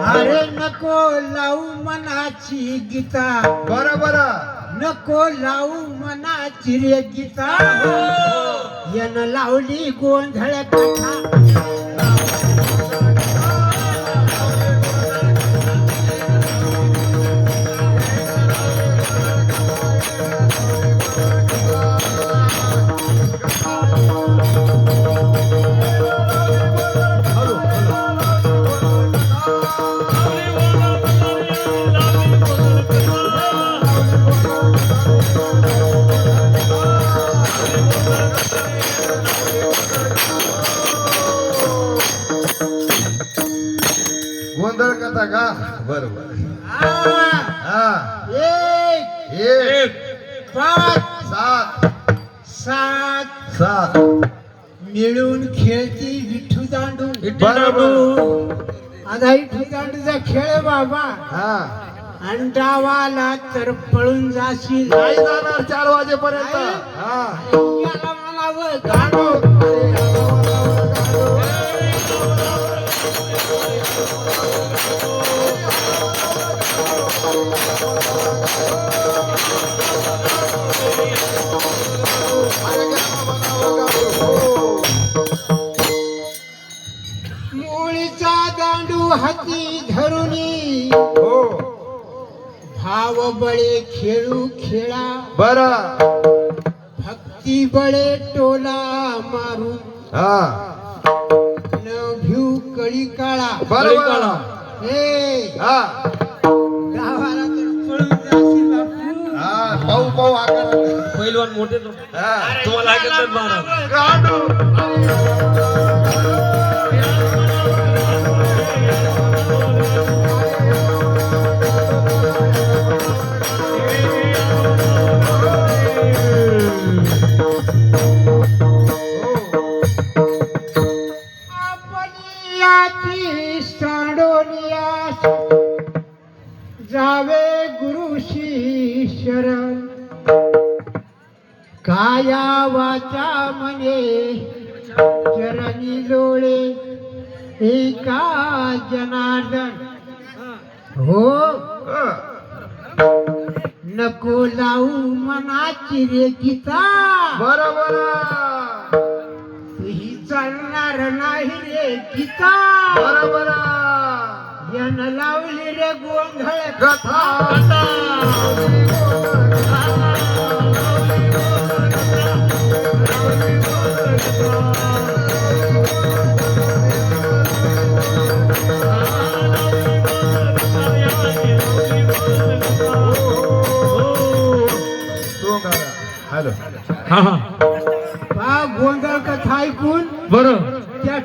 अरे नको लावू मनाची गीता, बरोबर. नको लावू मनाची रे गीता, यन लावली गोंधळ कथा. गोंधळ कथा का? बरोबर. एक 1 5 7 7 7 मिळून खेळती विठू दांडू. बरोबर. आता विठू दांडूचा खेळ बाबा, हा आणि डावाला तर पळून जाशील. नाही जाणार 4 वाजेपर्यंत. हा याला म्हणावं गाणं. मुळीचा दांडू हाती धरुनी, हो भाव बळे खेळू खेळा, बरं. भक्ती बळे टोला मारू, हा न भिऊ कळी काळा. बरोबर. हे हा गावाला तर पळून जाशील बापू. हा पाऊ पाऊ आकार. पहिलवान मोठे तो हा तुम्हाला ऐकत नाही महाराज. गाणं. आपली सांडोनियास जावे गुरुशी शरण, काया वाचा मने चरणी लोळे एका जनार्दन. हो नको लावू मनाची रे गीता, बरोबर. ही चालणार नाही रे गीता, बरोबर. यन लावली रे गोंधळ कथा. हॅलो. हा हा गोंधळ कथा ऐकून बरं त्या